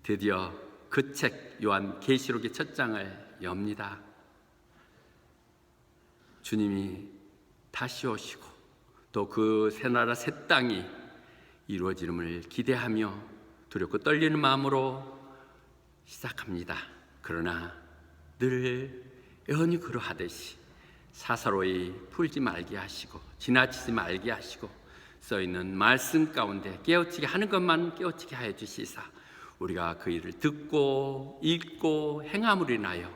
드디어 그 책 요한계시록의 첫 장을 엽니다. 주님이 다시 오시고 또 그 새나라 새 땅이 이루어짐을 기대하며 두렵고 떨리는 마음으로 시작합니다. 그러나 늘 애언이 그러하듯이 사사로이 풀지 말게 하시고 지나치지 말게 하시고 써있는 말씀 가운데 깨우치게 하는 것만 깨우치게 하여 주시사 우리가 그 일을 듣고 읽고 행함으로 인하여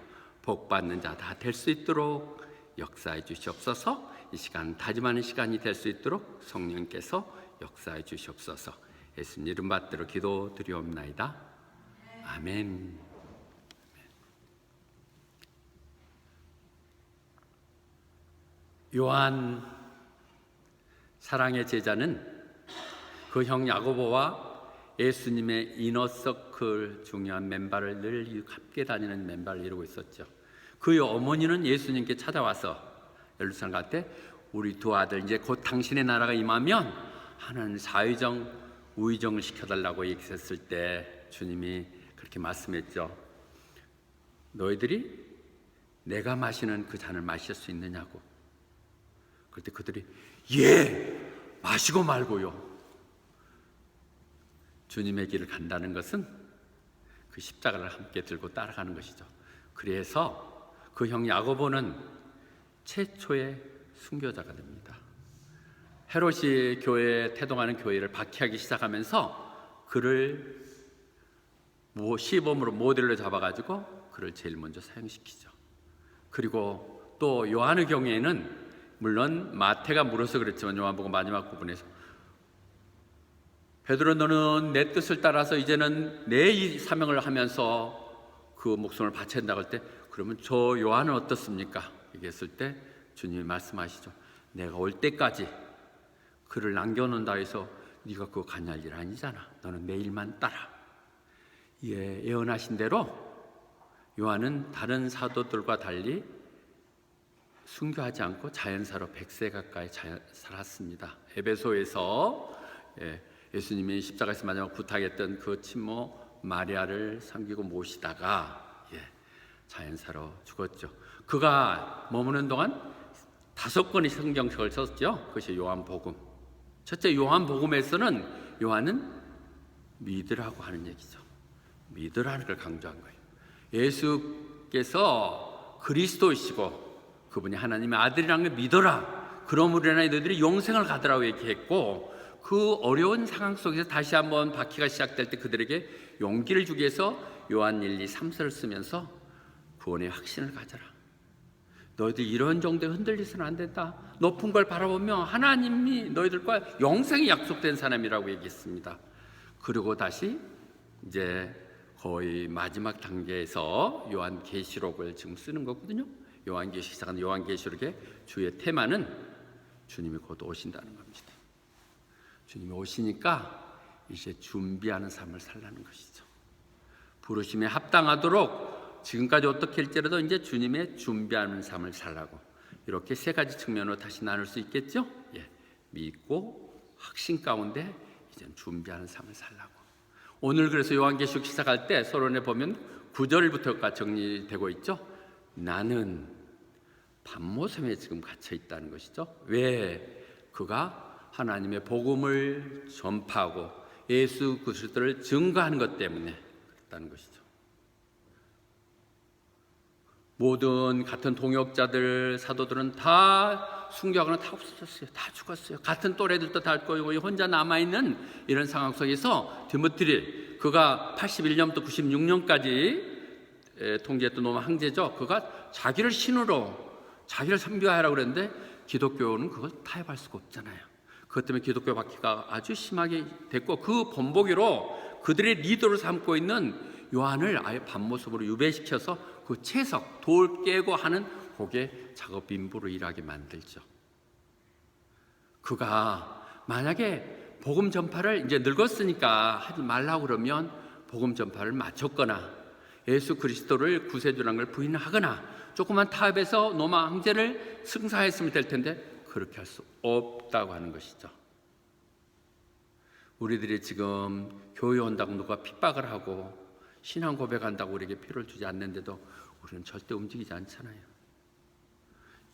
복받는 자 다 될 수 있도록 역사해 주시옵소서. 이 시간 다짐하는 시간이 될 수 있도록 성령께서 역사해 주시옵소서. 예수님 이름 받들어 기도드리옵나이다. 아멘. 요한 사랑의 제자는 그 형 야고보와 예수님의 이너서클 중요한 멤버를 늘 함께 다니는 멤버를 이루고 있었죠. 그의 어머니는 예수님께 찾아와서 예루살렘 갈 때 우리 두 아들 이제 곧 당신의 나라가 임하면 하나님 사위정 우위정을 시켜달라고 얘기했을 때 주님이 그렇게 말씀했죠. 너희들이 내가 마시는 그 잔을 마실 수 있느냐고. 그때 그들이 예 마시고 말고요. 주님의 길을 간다는 것은 그 십자가를 함께 들고 따라가는 것이죠. 그래서 그 형 야고보는 최초의 순교자가 됩니다. 헤롯이 교회에 태동하는 교회를 박해하기 시작하면서 그를 시범으로 모델로 잡아가지고 그를 제일 먼저 사형시키죠. 그리고 또 요한의 경우에는 물론 마태가 물어서 그랬지만 요한복음 마지막 부분에서 베드로 너는 내 뜻을 따라서 이제는 내 이 사명을 하면서 그 목숨을 바쳐야 된다고 할 때 그러면 저 요한은 어떻습니까? 얘기했을 때 주님이 말씀하시죠. 내가 올 때까지 그를 남겨놓는다 해서 네가 그거 관여할 일 아니잖아. 너는 내 일만 따라. 예, 예언하신 대로 요한은 다른 사도들과 달리 순교하지 않고 자연사로 100세 가까이 살았습니다. 에베소에서 예수님이 십자가에서 마지막 부탁했던 그 친모 마리아를 섬기고 모시다가 자연사로 죽었죠. 그가 머무는 동안 5권의 성경책을 썼죠. 그것이 요한복음. 첫째 요한복음에서는 요한은 믿으라고 하는 얘기죠. 믿으라는 걸 강조한 거예요. 예수께서 그리스도이시고 그분이 하나님의 아들이라는 걸 믿어라. 그러므로 인하여 너희들이 영생을 가더라고 얘기했고 그 어려운 상황 속에서 다시 한번 박해가 시작될 때 그들에게 용기를 주기 위해서 요한 1, 2, 3서를 쓰면서 구원의 확신을 가져라. 너희들 이런 정도에 흔들리서는 안 된다. 높은 걸 바라보며 하나님이 너희들과 영생이 약속된 사람이라고 얘기했습니다. 그리고 다시 이제 거의 마지막 단계에서 요한계시록을 지금 쓰는 거거든요. 요한계시록 시작하는 요한계시록의 주의 테마는 주님이 곧 오신다는 겁니다. 주님이 오시니까 이제 준비하는 삶을 살라는 것이죠. 부르심에 합당하도록 지금까지 어떻게 할지라도 이제 주님의 준비하는 삶을 살라고 이렇게 세 가지 측면으로 다시 나눌 수 있겠죠. 믿고 확신 가운데 이제 준비하는 삶을 살라고. 오늘 그래서 요한계시록 시작할 때 서론에 보면 9절부터가 정리되고 있죠. 나는 밤모섬에 지금 갇혀 있다는 것이죠. 왜? 그가 하나님의 복음을 전파하고 예수 그리스도를 증거하는 것 때문에 그렇다는 것이죠. 모든 같은 동역자들 사도들은 다 순교하거나 다 없어졌어요. 다 죽었어요. 같은 또래들도 다 있고 혼자 남아있는 이런 상황 속에서 디모데를 그가 81년부터 96년까지 통제했던 로마 황제죠. 그가 자기를 신으로 자기를 선교하라고 그랬는데 기독교는 그걸 타협할 수가 없잖아요. 그것 때문에 기독교 박해가 아주 심하게 됐고 그 본보기로 그들의 리더를 삼고 있는 요한을 아예 밤모습으로 유배시켜서 그 채석, 돌 깨고 하는 그게 작업 인부로 일하게 만들죠. 그가 만약에 복음 전파를 이제 늙었으니까 하지 말라고 그러면 복음 전파를 마쳤거나 예수 그리스도를 구세주라는 걸 부인하거나 조그만 타협해서 로마 황제를 승사했으면 될 텐데 그렇게 할 수 없다고 하는 것이죠. 우리들이 지금 교회 온다고 누가 핍박을 하고 신앙 고백한다고 우리에게 필요를 주지 않는데도 우리는 절대 움직이지 않잖아요.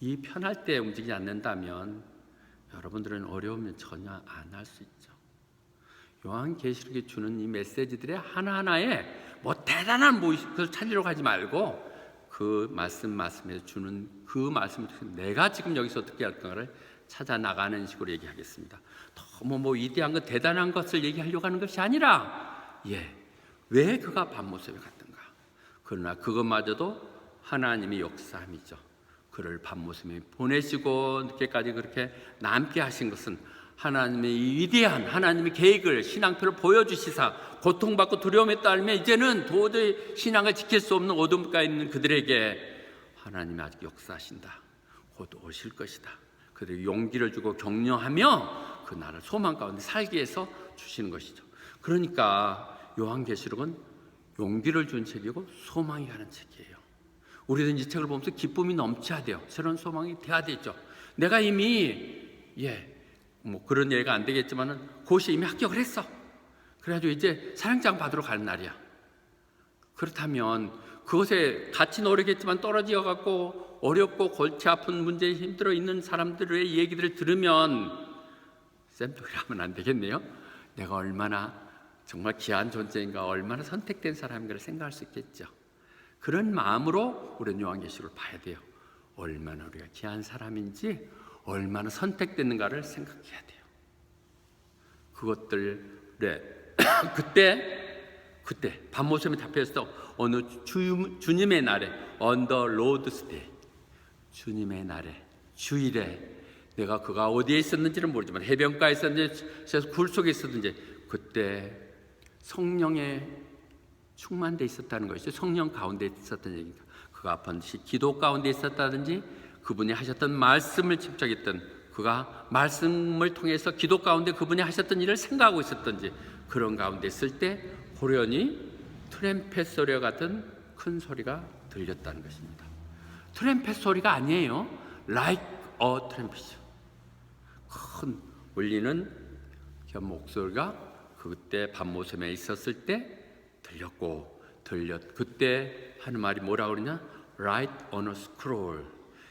이 편할 때 움직이지 않는다면 여러분들은 어려우면 전혀 안 할 수 있죠. 요한계시록이 주는 이 메시지들의 하나하나에 뭐 대단한 것을 찾으려고 하지 말고 그 말씀에 주는 그 말씀을 내가 지금 여기서 어떻게 할 건가를 찾아 나가는 식으로 얘기하겠습니다. 너무 위대한 것, 대단한 것을 얘기하려고 하는 것이 아니라 왜 그가 밤모습에 갔던가. 그러나 그것마저도 하나님의 역사함이죠. 그를 밤모습에 보내시고 늦게까지 그렇게 남게 하신 것은 하나님의 이 위대한 하나님의 계획을 신앙표를 보여주시사 고통받고 두려움에 떨며 이제는 도저히 신앙을 지킬 수 없는 어둠 가에 있는 그들에게 하나님이 아직 역사하신다. 곧 오실 것이다. 그들에게 용기를 주고 격려하며 그 나라를 소망 가운데 살게 해서 주시는 것이죠. 그러니까 요한계시록은 용기를 준 책이고 소망이 가는 책이에요. 우리는 이 책을 보면서 기쁨이 넘쳐야 돼요. 새로운 소망이 돼야 되죠. 내가 이미 뭐 그런 얘기가 안 되겠지만은 고시에 이미 합격을 했어. 그래가지고 이제 사령장 받으러 가는 날이야. 그렇다면 그것에 같이 노력했지만 떨어져 갖고 어렵고 골치 아픈 문제에 힘들어 있는 사람들의 얘기들을 들으면 쌤통이라 하면 안 되겠네요. 내가 얼마나 정말 귀한 존재인가, 얼마나 선택된 사람인가를 생각할 수 있겠죠. 그런 마음으로 우리는 요한계시록을 봐야 돼요. 얼마나 우리가 귀한 사람인지, 얼마나 선택됐는가를 생각해야 돼요. 그것들에 그때 밤모섬에 잡혀서 어느 주님의 날에 on the Lord's day, 주님의 날에, 주일에 내가 그가 어디에 있었는지는 모르지만 해변가에 있었는지 굴 속에 있었는지 그때 성령에 충만돼 있었다는 것이죠. 성령 가운데 있었다는 얘기입니다. 그가 반드시 기도 가운데 있었다든지 그분이 하셨던 말씀을 집착했던, 그가 말씀을 통해서 기도 가운데 그분이 하셨던 일을 생각하고 있었던지 그런 가운데 있을 때 호련히 트램펫 소리와 같은 큰 소리가 들렸다는 것입니다. 트램펫 소리가 아니에요. Like a trumpet, 큰 울리는 목소리가 그때 밤모섬에 있었을 때 들렸고 그때 하는 말이 뭐라고 그러냐? Write on a scroll.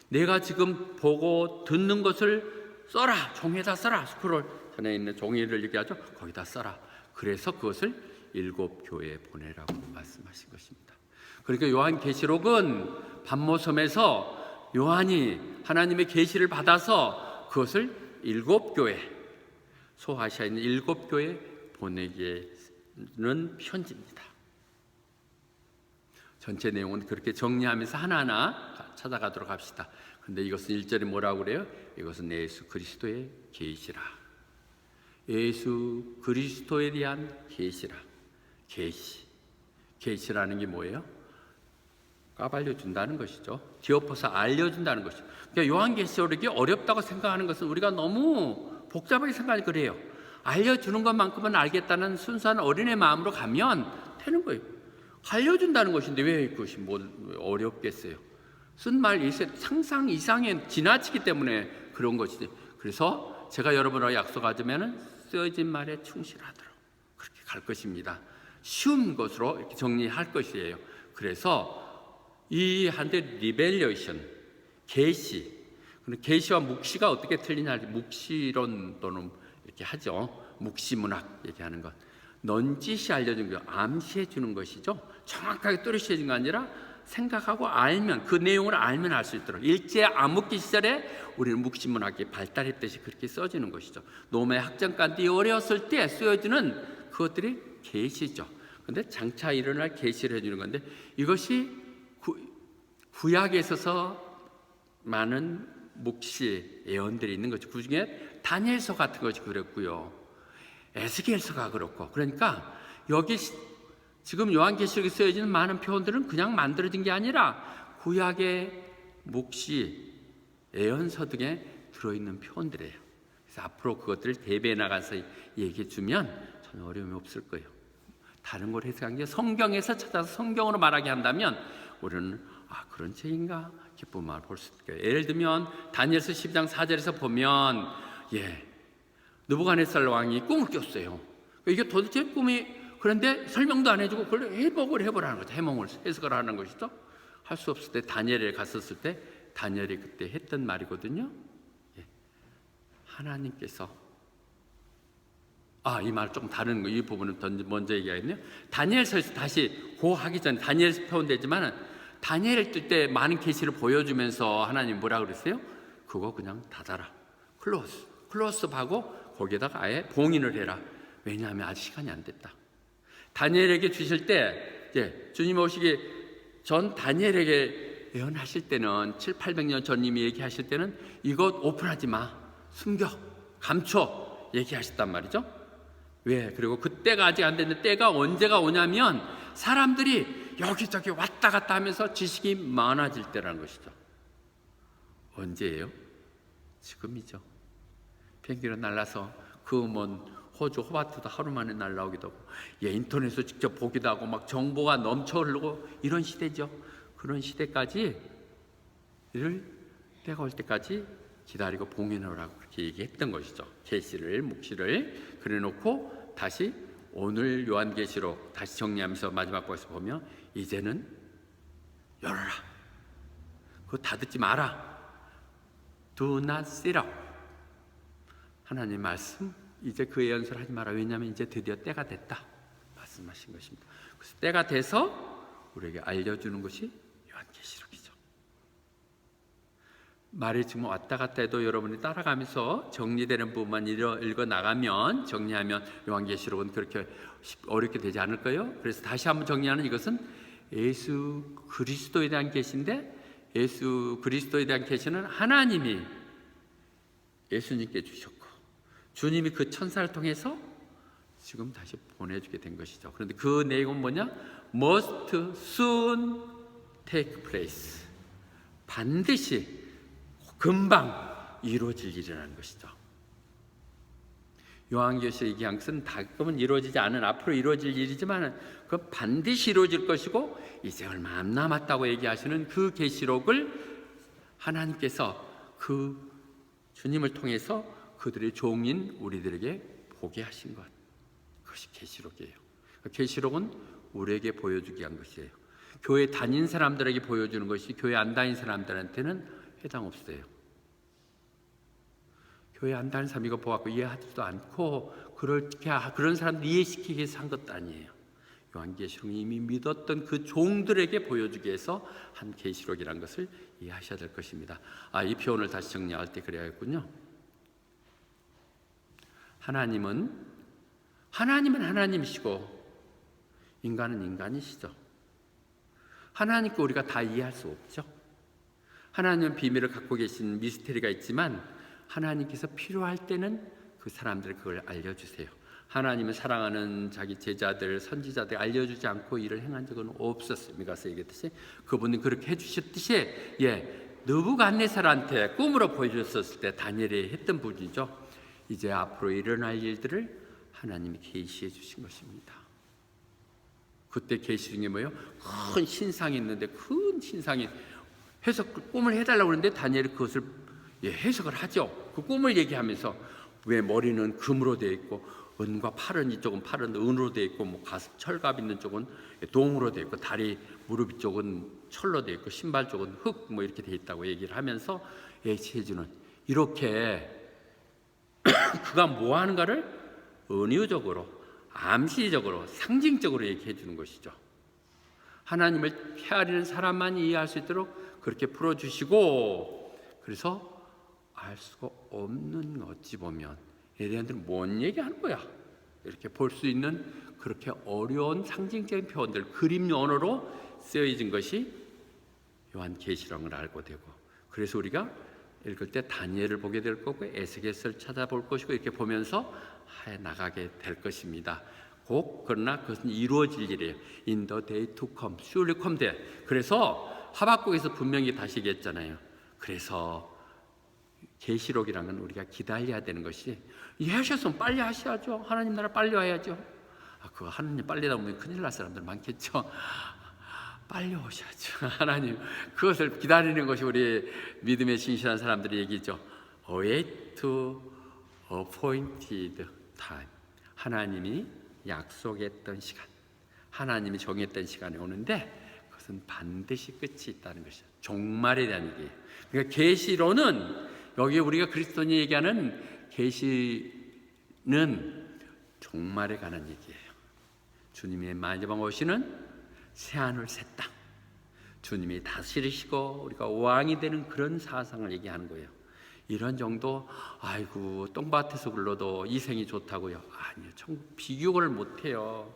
내가 지금 보고 듣는 것을 써라. 종이에다 써라. 스크롤 전에 있는 종이를 얘기하죠. 거기다 써라. 그래서 그것을 7 교회에 보내라고 말씀하신 것입니다. 그러니까 요한계시록은 밤모섬에서 요한이 하나님의 계시를 받아서 그것을 7 교회, 소아시아에 있는 7 교회에 보내기는 편지입니다. 전체 내용은 그렇게 정리하면서 하나하나 찾아가도록 합시다. 그런데 이것은 1절에 뭐라고 그래요? 이것은 예수 그리스도의 계시라. 예수 그리스도에 대한 계시라. 계시라는 게 뭐예요? 까발려준다는 것이죠. 뒤엎어서 알려준다는 것이죠. 그러니까 요한계시록이 어렵다고 생각하는 것은 우리가 너무 복잡하게 생각하니 그래요. 알려주는 것만큼은 알겠다는 순수한 어린애 마음으로 가면 되는 거예요. 알려준다는 것인데 왜 그것이 뭐 어렵겠어요? 쓴 말 상상 이상에 지나치기 때문에 그런 것이지. 그래서 제가 여러분하고 약속하자면 쓰여진 말에 충실하도록 그렇게 갈 것입니다. 쉬운 것으로 이렇게 정리할 것이에요. 그래서 이 한때 리벨레이션, 계시와 묵시가 어떻게 틀리냐, 묵시론 또는 이렇게 하죠. 묵시 문학 얘기하는 것. 넌지시 알려준 거, 암시해 주는 것이죠. 정확하게 뚜렷이 해준 거 아니라 생각하고 알면, 그 내용을 알면 알 수 있도록. 일제 암흑기 시절에 우리는 묵시 문학이 발달했듯이 그렇게 써지는 것이죠. 노매 학정간디 어려웠을 때 쓰여지는 그것들이 계시죠. 그런데 장차 일어날 계시를 해주는 건데 이것이 구약에 있어서 많은 묵시 예언들이 있는 거죠. 그 중에 다니엘서 같은 것이 그랬고요. 에스겔서가 그렇고. 그러니까 여기 지금 요한계시록에 쓰여지는 많은 표현들은 그냥 만들어진 게 아니라 구약의 묵시, 예언서 등에 들어있는 표현들이에요. 그래서 앞으로 그것들을 대비해 나가서 얘기해 주면 전혀 어려움이 없을 거예요. 다른 걸 해석한 게 성경에서 찾아서 성경으로 말하게 한다면 우리는 그런 책인가 기쁜 마음을 볼 수 있어요. 예를 들면 다니엘서 10장 4절에서 보면 느부갓네살 왕이 꿈을 꿨어요. 이게 도대체 꿈이, 그런데 설명도 안 해주고 그걸 해석을 해보라는 거죠. 해석을 하는 것이죠. 할 수 없을 때 다니엘에 갔었을 때 다니엘이 그때 했던 말이거든요. 하나님께서, 이 말 좀 다른 거, 이 부분은 먼저 얘기하겠네요. 다니엘서에서 다시 하기 전에 다니엘에서 표현되지만 다니엘을 뜰 때 많은 계시를 보여주면서 하나님 뭐라 그랬어요? 그거 그냥 닫아라. 클로스하고 거기에다가 아예 봉인을 해라. 왜냐하면 아직 시간이 안 됐다. 다니엘에게 주실 때 주님 오시기 전 다니엘에게 예언하실 때는 700~800년 전 이미 얘기하실 때는 이것 오픈하지 마, 숨겨, 감춰 얘기하셨단 말이죠. 왜? 그리고 그때가 아직 안 됐는데 때가 언제가 오냐면 사람들이 여기저기 왔다 갔다 하면서 지식이 많아질 때라는 것이죠. 언제예요? 지금이죠. 비행기로 날라서 그 먼 호주 호바트도 하루 만에 날라오기도 하고 인터넷으로 직접 보기도 하고 막 정보가 넘쳐 흐르고 이런 시대죠. 그런 시대까지 때가 올 때까지 기다리고 봉인하라고 그렇게 얘기했던 것이죠. 계시를 묵시를 그래놓고 다시 오늘 요한계시록 다시 정리하면서 마지막 거에서 보면 이제는 열어라. 그거 닫지 마라. Do not sit up. 하나님 말씀 이제 그 예언서를 하지 마라. 왜냐하면 이제 드디어 때가 됐다 말씀하신 것입니다. 그래서 때가 돼서 우리에게 알려주는 것이 요한계시록이죠. 말이 지금 왔다 갔다 해도 여러분이 따라가면서 정리되는 부분만 읽어 나가면 정리하면 요한계시록은 그렇게 어렵게 되지 않을 거예요. 그래서 다시 한번 정리하는 이것은 예수 그리스도에 대한 계시인데 예수 그리스도에 대한 계시는 하나님이 예수님께 주셨고 주님이 그 천사를 통해서 지금 다시 보내주게 된 것이죠. 그런데 그 내용은 뭐냐? Must soon take place. 반드시 금방 이루어질 일이라는 것이죠. 요한계시록 얘기한 것은 가끔은 이루어지지 않은 앞으로 이루어질 일이지만 그 반드시 이루어질 것이고 이제 얼마 안 남았다고 얘기하시는 그 계시록을 하나님께서 그 주님을 통해서 그들의 종인 우리들에게 보게 하신 것, 그것이 계시록이에요. 계시록은 우리에게 보여주기 위한 것이에요. 교회 다닌 사람들에게 보여주는 것이 교회 안 다닌 사람들한테는 해당 없어요. 교회 안 다닌 사람이 이거 보았고 이해하지도 않고 그런 사람들 이해시키기 위해서 한 것도 아니에요. 요한계시록은 이미 믿었던 그 종들에게 보여주기 위해서 한 계시록이라는 것을 이해하셔야 될 것입니다. 이 표현을 다시 정리할 때 그래야겠군요. 하나님은 하나님이시고 인간은 인간이시죠. 하나님께 우리가 다 이해할 수 없죠. 하나님은 비밀을 갖고 계신 미스테리가 있지만 하나님께서 필요할 때는 그 사람들 그걸 알려주세요. 하나님은 사랑하는 자기 제자들, 선지자들 알려주지 않고 일을 행한 적은 없었어요. 미가서 얘기했듯이 그분은 그렇게 해주셨듯이 느부갓네살한테 꿈으로 보여줬었을 때 다니엘이 했던 분이죠. 이제 앞으로 일어날 일들을 하나님이 계시해 주신 것입니다. 그때 계시 중에 뭐예요? 큰 신상이 있는데 큰 신상이 꿈을 해달라고 그러는데 다니엘이 그것을 해석을 하죠. 그 꿈을 얘기하면서 왜 머리는 금으로 되어 있고 은과 팔은 이쪽은 팔은 은으로 되어 있고 가슴 철갑 있는 쪽은 동으로 되어 있고 다리 무릎 쪽은 철로 되어 있고 신발 쪽은 흙 이렇게 되어 있다고 얘기를 하면서 예시해 주는 이렇게 그가 뭐 하는가를 은유적으로 암시적으로 상징적으로 얘기해 주는 것이죠. 하나님을 헤아리는 사람만이 이해할 수 있도록 그렇게 풀어주시고 그래서 알 수가 없는 것 어찌 보면 얘네들은 뭔 얘기하는 거야 이렇게 볼 수 있는 그렇게 어려운 상징적인 표현들 그림 언어로 쓰여진 것이 요한계시록을 알고 되고 그래서 우리가 읽을 때 다니엘을 보게 될 거고 에스겔서를 찾아볼 것이고 이렇게 보면서 해 나가게 될 것입니다. 그러나 그것은 이루어질 일이에요. In the day to come, surely come there. 그래서 하박국에서 분명히 다시 얘기했잖아요. 그래서 계시록이라는 건 우리가 기다려야 되는 것이 이해하셨으면 빨리 하셔야죠. 하나님 나라 빨리 와야죠. 그거 하나님 빨리 나오면 큰일 날 사람들 많겠죠. 빨리 오셔야죠. 하나님 그것을 기다리는 것이 우리 믿음에 신실한 사람들의 얘기죠. Wait to appointed time. 하나님이 약속했던 시간, 하나님이 정했던 시간이 오는데 그것은 반드시 끝이 있다는 것이죠. 종말에 대한 얘기예요. 그러니까 계시로는 여기 우리가 그리스도인이 얘기하는 계시는 종말에 관한 얘기예요. 주님의 마지막 오시는 새하늘 새 땅, 주님이 다스리시고 우리가 왕이 되는 그런 사상을 얘기하는 거예요. 이런 정도, 아이고 똥밭에서 굴러도 이생이 좋다고요? 아니요, 천국 비교를 못해요.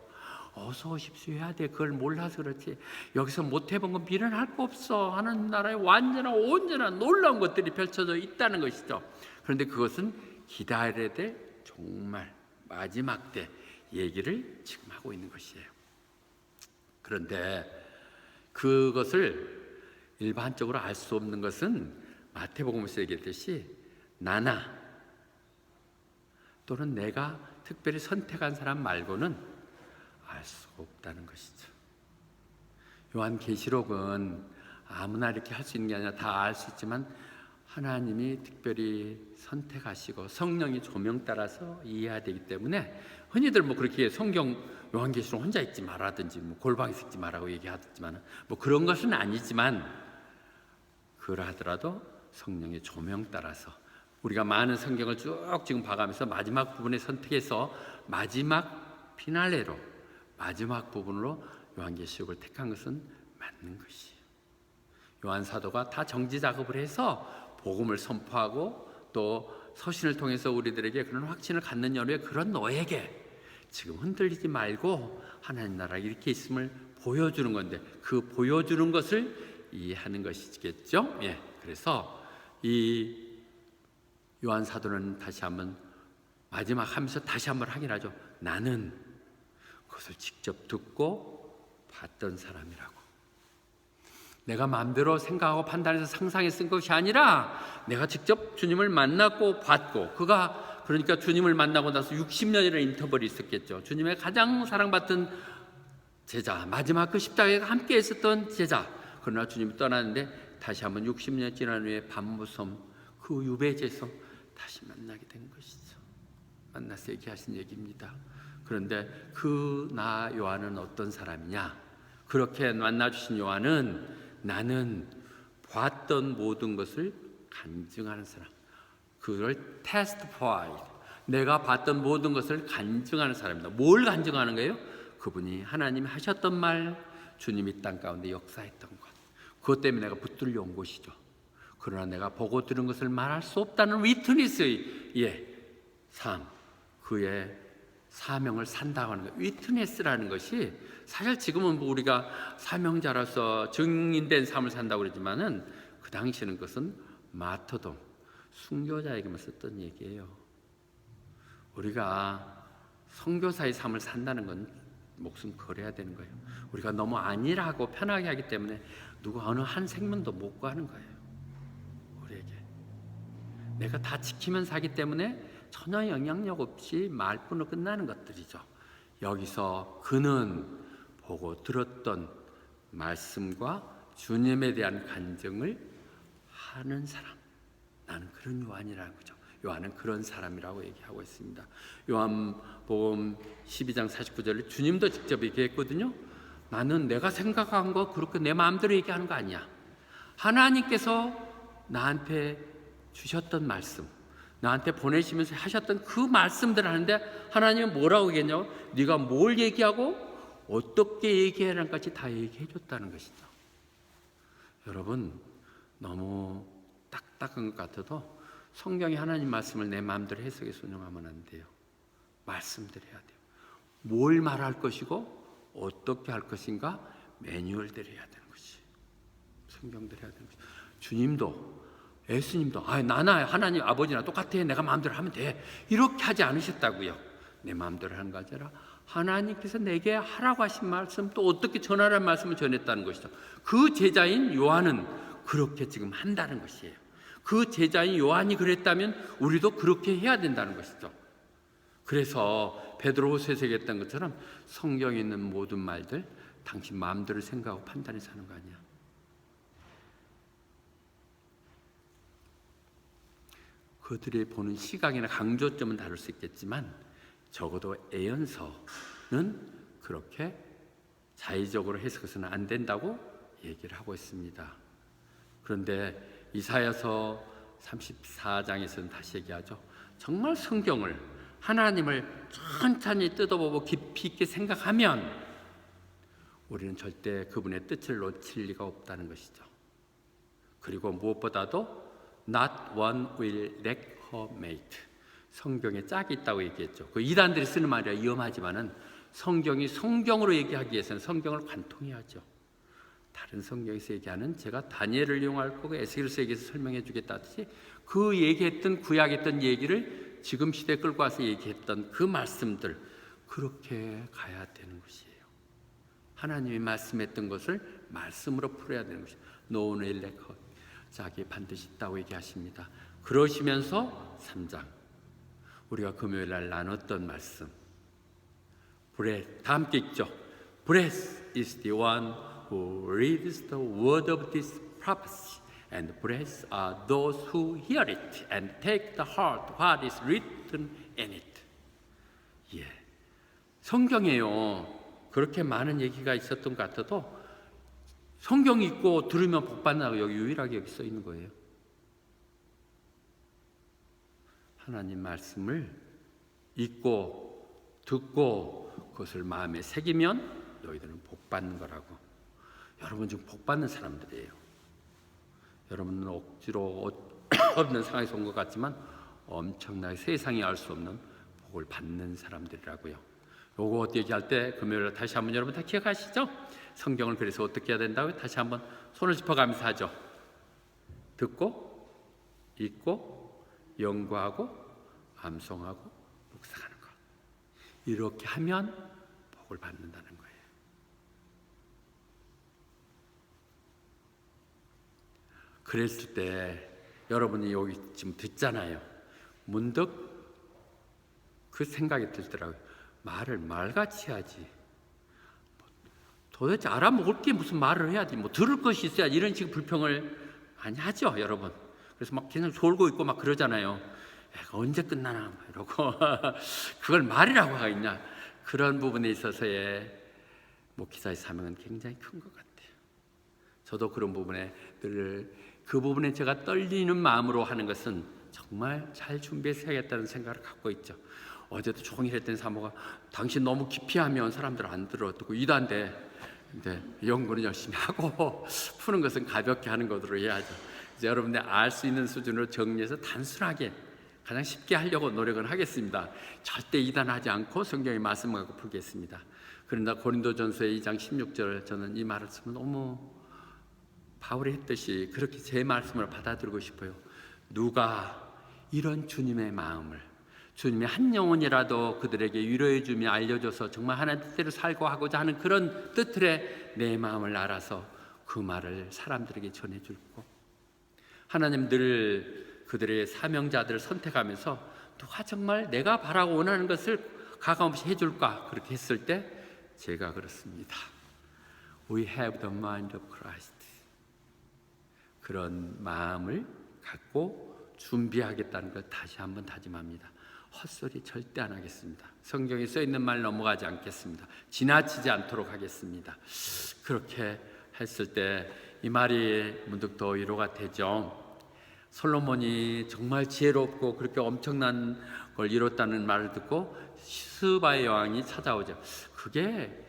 어서 오십시오 해야 돼. 그걸 몰라서 그렇지. 여기서 못 해본 건 미련할 거 없어. 하는 나라에 완전한 온전한 놀라운 것들이 펼쳐져 있다는 것이죠. 그런데 그것은 기다려야 될 정말 마지막 때 얘기를 지금 하고 있는 것이에요. 그런데 그것을 일반적으로 알 수 없는 것은 마태복음에서 얘기했듯이 나나 또는 내가 특별히 선택한 사람 말고는 알 수가 없다는 것이죠. 요한계시록은 아무나 이렇게 할 수 있는 게 아니라 다 알 수 있지만 하나님이 특별히 선택하시고 성령의 조명 따라서 이해해야 되기 때문에 흔히들 뭐 그렇게 성경 요한계시록 혼자 읽지 말라든지 뭐 골방에서 읽지 말라고 얘기하지만 뭐 그런 것은 아니지만 그러하더라도 성령의 조명 따라서 우리가 많은 성경을 쭉 지금 봐가면서 마지막 부분에 선택해서 마지막 피날레로 마지막 부분으로 요한계시록을 택한 것은 맞는 것이에요. 요한 사도가 다 정지 작업을 해서 복음을 선포하고 또 서신을 통해서 우리들에게 그런 확신을 갖는 연후에 그런 너에게 지금 흔들리지 말고 하나님 나라 이렇게 있음을 보여주는 건데 그 보여주는 것을 이해하는 것이겠죠. 예, 그래서 이 요한 사도는 다시 한번 마지막 하면서 다시 한번 확인하죠. 나는 그것을 직접 듣고 봤던 사람이라고. 내가 마음대로 생각하고 판단해서 상상해 쓴 것이 아니라 내가 직접 주님을 만났고 봤고 그가 그러니까 주님을 만나고 나서 60년이라는 인터벌이 있었겠죠. 주님의 가장 사랑받던 제자, 마지막 그 십자가에 함께 있었던 제자. 그러나 주님이 떠났는데 다시 한번 60년 지난 후에 밤무섬 그 유배지에서 다시 만나게 된 것이죠. 만나서 얘기하신 얘기입니다. 그런데 그 나 요한은 어떤 사람이냐? 그렇게 만나주신 요한은 나는 봤던 모든 것을 간증하는 사람. 그걸 testify. 내가 봤던 모든 것을 간증하는 사람입니다. 뭘 간증하는 거예요? 그분이 하나님이 하셨던 말, 주님이 땅 가운데 역사했던 것. 그것 때문에 내가 붙들려 온 것이죠. 그러나 내가 보고 들은 것을 말할 수 없다는 위트니스의 삶, 그의 사명을 산다고 하는 거예요. 위트니스라는 것이 사실 지금은 뭐 우리가 사명자로서 증인된 삶을 산다고 그러지만은 그 당시에는 그것은 마터돔, 순교자에게만 썼던 얘기예요. 우리가 선교사의 삶을 산다는 건 목숨 걸어야 되는 거예요. 우리가 너무 안일하고 편하게 하기 때문에 누구 어느 한 생명도 못 구하는 거예요. 우리에게 내가 다 지키면서 하기 때문에 전혀 영향력 없이 말뿐으로 끝나는 것들이죠. 여기서 그는 보고 들었던 말씀과 주님에 대한 간증을 하는 사람, 나는 그런 요한이라는 거죠. 요한은 그런 사람이라고 얘기하고 있습니다. 요한복음 12장 49절에 주님도 직접 얘기했거든요. 나는 내가 생각한 거 그렇게 내 마음대로 얘기하는 거 아니야. 하나님께서 나한테 주셨던 말씀, 나한테 보내시면서 하셨던 그 말씀들을 하는데 하나님은 뭐라고 얘기했냐고? 네가 뭘 얘기하고 어떻게 얘기하라는 것까지 다 얘기해 줬다는 것이죠. 여러분, 너무 딱딱한 것 같아도 성경이 하나님 말씀을 내 마음대로 해석해 순종하면 안 돼요. 말씀대로 해야 돼요. 뭘 말할 것이고 어떻게 할 것인가 매뉴얼대로 해야 되는 것이, 성경대로 해야 되는 것이. 주님도 예수님도 나나 하나님 아버지나 똑같아, 내가 마음대로 하면 돼, 이렇게 하지 않으셨다고요. 내 마음대로 하는 거 아니라 하나님께서 내게 하라고 하신 말씀, 또 어떻게 전하라는 말씀을 전했다는 것이죠. 그 제자인 요한은 그렇게 지금 한다는 것이에요. 그 제자인 요한이 그랬다면 우리도 그렇게 해야 된다는 것이죠. 그래서 베드로후서에서 얘기했던 것처럼 성경에 있는 모든 말들 당신 마음대로 생각하고 판단해서 하는 거 아니야. 그들이 보는 시각이나 강조점은 다를 수 있겠지만 적어도 애연서는 그렇게 자의적으로 해석해서는 안 된다고 얘기를 하고 있습니다. 그런데 이사야서 34장에서는 다시 얘기하죠. 정말 성경을, 하나님을 천천히 뜯어보고 깊이 있게 생각하면 우리는 절대 그분의 뜻을 놓칠 리가 없다는 것이죠. 그리고 무엇보다도 not one will lack her mate. 성경에 짝이 있다고 얘기했죠. 그 이단들이 쓰는 말이라 위험하지만은 성경이 성경으로 얘기하기 위해서는 성경을 관통해야죠. 다른 성경에서 얘기하는, 제가 다니엘을 이용할 거고 에스겔서 얘기해서 설명해 주겠다듯이 그 얘기했던, 구약했던 얘기를 지금 시대에 끌고 와서 얘기했던 그 말씀들, 그렇게 가야 되는 것이에요. 하나님이 말씀했던 것을 말씀으로 풀어야 되는 것이에요. 노원의 레커, 짝이 반드시 있다고 얘기하십니다. 그러시면서 3장, 우리가 금요일 날 나눴던 말씀, 다 함께 읽죠. Blessed is the one who reads the word of this prophecy, and blessed are those who hear it and take to heart what is written in it. 예, 성경에요, 그렇게 많은 얘기가 있었던 것 같아도 성경 읽고 들으면 복 받는다고 여기 유일하게 여기 써 있는 거예요. 하나님 말씀을 읽고 듣고 그것을 마음에 새기면 너희들은 복 받는 거라고. 여러분 지금 복 받는 사람들이에요. 여러분은 억지로 없는 상황에서 온 것 같지만 엄청나게 세상이 알 수 없는 복을 받는 사람들이라고요. 요거 얘기할 때 금요일에 다시 한번 여러분 다 기억하시죠? 성경을 그래서 어떻게 해야 된다고요? 다시 한번 손을 짚어가면서 하죠. 듣고 읽고 연구하고 암송하고 묵상하는 것. 이렇게 하면 복을 받는다는 거예요. 그랬을 때 여러분이 여기 지금 듣잖아요. 문득 그 생각이 들더라고요. 말을 말같이 해야지. 도대체 알아먹을 게 무슨 말을 해야지. 뭐 들을 것이 있어야지. 이런 식의 불평을 많이 하죠, 여러분. 그래서 막 그냥 졸고 있고 막 그러잖아요. 언제 끝나나 이러고 그걸 말이라고 하겠냐. 그런 부분에 있어서의 목회자의 사명은 굉장히 큰 것 같아요. 저도 그런 부분에 늘 그 부분에 제가 떨리는 마음으로 하는 것은 정말 잘 준비해서 해야겠다는 생각을 갖고 있죠. 어제도 종일 했던 사모가 당신 너무 깊이 하면 사람들 안 들어듣고 이단데, 근데 연구는 열심히 하고 푸는 것은 가볍게 하는 것으로 해야죠. 이제 여러분들 알 수 있는 수준으로 정리해서 단순하게 가장 쉽게 하려고 노력은 하겠습니다. 절대 이단하지 않고 성경의 말씀을 갖고 풀겠습니다. 그런다 고린도전서의 2장 16절, 저는 이 말씀을 너무 바울이 했듯이 그렇게 제 말씀을 받아들이고 싶어요. 누가 이런 주님의 마음을, 주님의 한 영혼이라도 그들에게 위로해 주며 알려줘서 정말 하나님 뜻대로 살고 하고자 하는 그런 뜻들에 내 마음을 알아서 그 말을 사람들에게 전해줄고, 하나님 늘 그들의 사명자들을 선택하면서 누가 정말 내가 바라고 원하는 것을 가감없이 해줄까, 그렇게 했을 때 제가 그렇습니다. We have the mind of Christ. 그런 마음을 갖고 준비하겠다는 걸 다시 한번 다짐합니다. 헛소리 절대 안 하겠습니다. 성경에 써 있는 말 넘어가지 않겠습니다. 지나치지 않도록 하겠습니다. 그렇게 했을 때 이 말이 문득 더 위로가 되죠. 솔로몬이 정말 지혜롭고 그렇게 엄청난 걸 이뤘다는 말을 듣고 스바의 여왕이 찾아오죠. 그게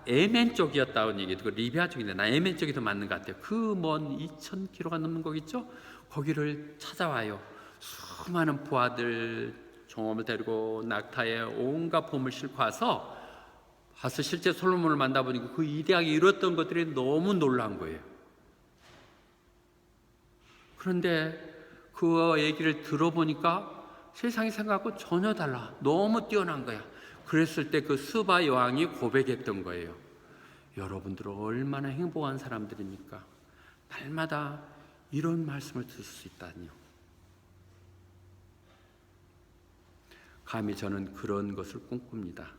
에멘 쪽이었다는 얘기도, 리비아 쪽인데 나 에멘 쪽이 더 맞는 것 같아요. 그 먼 2,000km가 넘는 거겠죠. 거기를 찾아와요. 수많은 부하들 종업을 데리고 낙타에 온갖 보물 싣고 와서 실제 솔로몬을 만나보니까 그 위대하게 이뤘던 것들이 너무 놀란 거예요. 그런데 그 얘기를 들어보니까 세상이 생각하고 전혀 달라. 너무 뛰어난 거야. 그랬을 때 그 스바 여왕이 고백했던 거예요. 여러분들은 얼마나 행복한 사람들입니까? 날마다 이런 말씀을 들을 수 있다니요. 감히 저는 그런 것을 꿈꿉니다.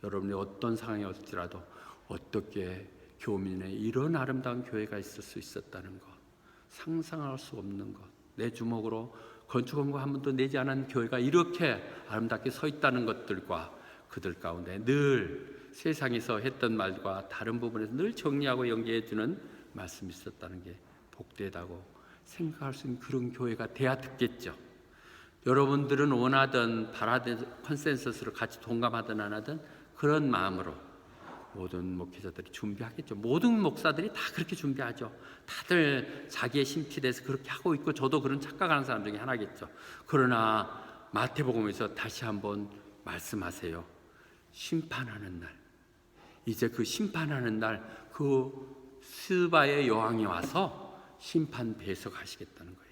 여러분이 어떤 상황이 올지라도 어떻게 교민의 이런 아름다운 교회가 있을 수 있었다는 것, 상상할 수 없는 것, 내 주먹으로 건축원금 한 번도 내지 않은 교회가 이렇게 아름답게 서 있다는 것들과 그들 가운데 늘 세상에서 했던 말과 다른 부분에서 늘 정리하고 연계해 주는 말씀이 있었다는 게 복되다고 생각할 수 있는 그런 교회가 돼야 듣겠죠. 여러분들은 원하든 바라든 컨센서스를 같이 동감하든 안 하든 그런 마음으로 모든 목회자들이 준비하겠죠. 모든 목사들이 다 그렇게 준비하죠. 다들 자기의 심필에서 그렇게 하고 있고 저도 그런 착각하는 사람 중에 하나겠죠. 그러나 마태복음에서 다시 한번 말씀하세요. 심판하는 날, 이제 그 심판하는 날 그 스바의 여왕이 와서 심판 배석하시겠다는 거예요.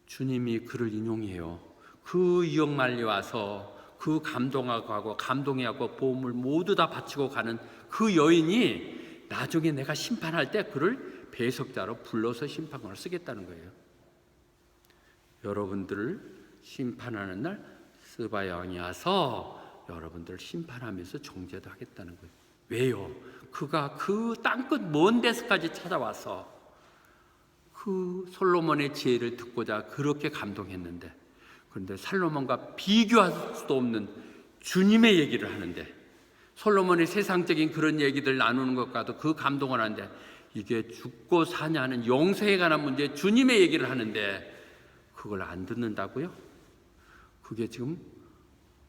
주님이 그를 인용해요. 그 이역말리 와서 그 감동하고 감동해하고 보험을 모두 다 바치고 가는 그 여인이 나중에 내가 심판할 때 그를 배석자로 불러서 심판관을 쓰겠다는 거예요. 여러분들을 심판하는 날 스바 여왕이 와서 여러분들을 심판하면서 정죄도 하겠다는 거예요. 왜요? 그가 그 땅끝 먼 데서까지 찾아와서 그 솔로몬의 지혜를 듣고자 그렇게 감동했는데, 그런데 솔로몬과 비교할 수도 없는 주님의 얘기를 하는데, 솔로몬의 세상적인 그런 얘기들 나누는 것과도 그 감동을 하는데, 이게 죽고 사냐는 영생에 관한 문제 주님의 얘기를 하는데 그걸 안 듣는다고요? 그게 지금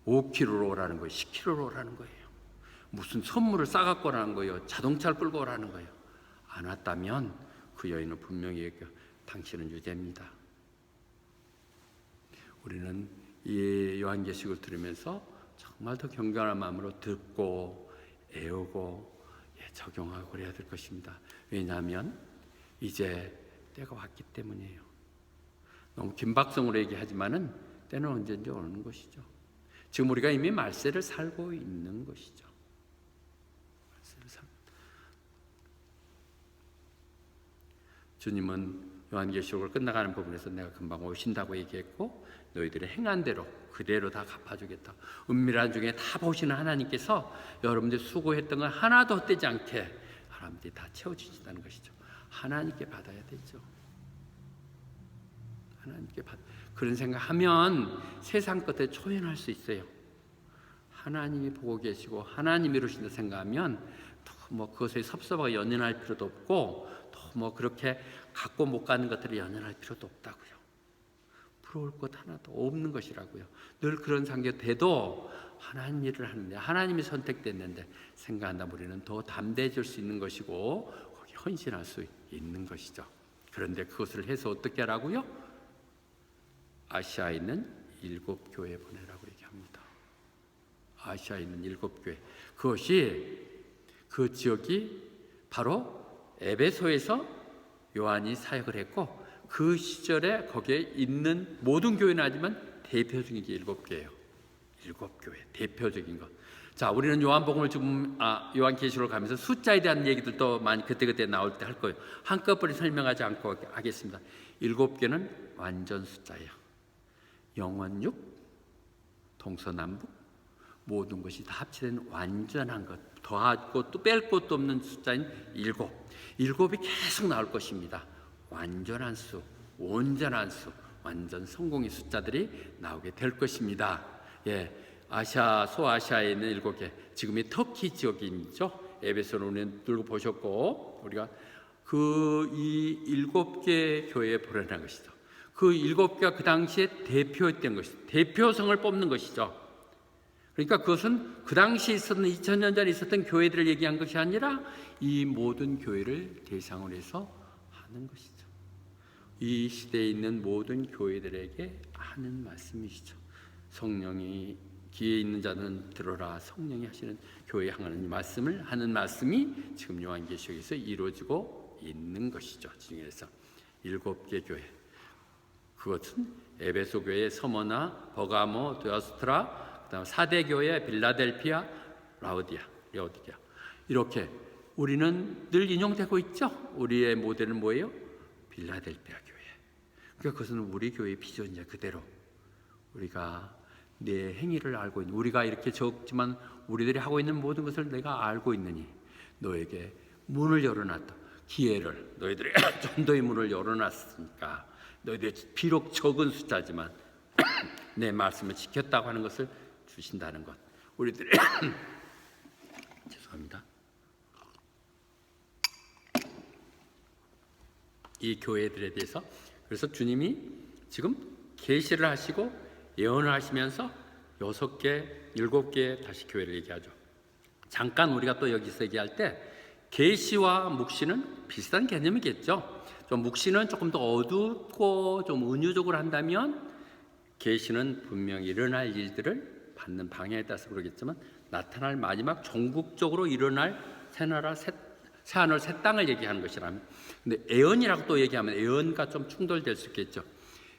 5km로 오라는 거예요. 10km로 오라는 거예요. 무슨 선물을 싸갖고 오라는 거예요. 자동차를 끌고 오라는 거예요. 안 왔다면 그 여인은 분명히 얘기해요. 당신은 유죄입니다. 우리는 이 요한계시록을 들으면서 정말 더 경건한 마음으로 듣고 애우고 적용하고 그래야 될 것입니다. 왜냐하면 이제 때가 왔기 때문이에요. 너무 긴박성으로 얘기하지만은 때는 언제든지 오는 것이죠. 지금 우리가 이미 말세를 살고 있는 것이죠. 말세를 살고. 주님은 요한계시록을 끝나가는 부분에서 내가 금방 오신다고 얘기했고, 너희들의 행한 대로 그대로 다 갚아주겠다. 은밀한 중에 다 보시는 하나님께서 여러분들이 수고했던 건 하나도 헛되지 않게 하나님들이 다 채워주신다는 것이죠. 하나님께 받아야 되죠. 하나님께 그런 생각하면 세상 끝에 초연할 수 있어요. 하나님이 보고 계시고 하나님이 이루신다 생각하면 뭐 그것에 섭섭하게 연연할 필요도 없고, 또 뭐 그렇게 갖고 못 가는 것들을 연연할 필요도 없다고요. 부러울 것 하나도 없는 것이라고요. 늘 그런 상황이 돼도 하나님 일을 하는데, 하나님이 선택됐는데 생각한다면 우리는 더 담대해질 수 있는 것이고 거기 헌신할 수 있는 것이죠. 그런데 그것을 해서 어떻게 하라고요? 아시아에 있는 7교회 보내라고 얘기합니다. 아시아에 있는 7교회. 그것이 그 지역이 바로 에베소에서 요한이 사역을 했고, 그 시절에 거기에 있는 모든 교회는 하지만 대표적인 게 7교회예요. 7교회 대표적인 것. 자, 우리는 요한복음을 지금 요한계시록을 가면서 숫자에 대한 얘기들도 많이 그때그때 나올 때 할 거예요. 한꺼번에 설명하지 않고 하겠습니다. 7개는 완전 숫자예요. 영원 6, 동서남북 모든 것이 다 합치된 완전한 것, 더하고 또 뺄 것도 없는 숫자인 7. 7이 계속 나올 것입니다. 완전한 수, 온전한 수, 완전 성공의 숫자들이 나오게 될 것입니다. 아시아, 소아시아에 있는 7개, 지금이 터키 지역이죠. 에베소를 우리는 들고 보셨고, 우리가 이 7개 교회에 보내는 것이죠. 그 7개가 그 당시에 대표했던 것이죠. 대표성을 뽑는 것이죠. 그러니까 그것은 그 당시에 있었던 2000년 전에 있었던 교회들을 얘기한 것이 아니라 이 모든 교회를 대상으로 해서 하는 것이죠. 이 시대에 있는 모든 교회들에게 하는 말씀이시죠. 성령이 귀에 있는 자는 들어라. 성령이 하시는 교회에 향하는 말씀을 하는 말씀이 지금 요한계시록에서 이루어지고 있는 것이죠. 그래서 7개 교회, 그것은 에베소 교회, 서머나, 버가모, 드아스트라, 그다음 4대 교회, 빌라델피아, 라오디아. 이렇게 우리는 늘 인용되고 있죠. 우리의 모델은 뭐예요? 빌라델피아 교회. 그러니까 그것은 우리 교회의 비전이야. 그대로 우리가 내 행위를 알고 있는, 우리가 이렇게 적지만 우리들이 하고 있는 모든 것을 내가 알고 있느니 너에게 문을 열어놨다. 기회를 너희들이 전도의 문을 열어놨으니까 너희들이 비록 적은 숫자지만 내 말씀을 지켰다고 하는 것을 주신다는 것. 우리들이 죄송합니다. 이 교회들에 대해서 그래서 주님이 지금 계시를 하시고 예언을 하시면서 6개, 7개 다시 교회를 얘기하죠. 잠깐 우리가 또 여기서 얘기할 때 계시와 묵시는 비슷한 개념이겠죠. 좀 묵시는 조금 더 어둡고 좀 은유적으로 한다면 계시는 분명히 일어날 일들을 받는 방향에 따라서 그러겠지만 나타날 마지막 종국적으로 일어날 새나라 새하늘 새 땅을 얘기하는 것이라면, 근데 예언이라고 또 얘기하면 예언과 좀 충돌될 수 있겠죠.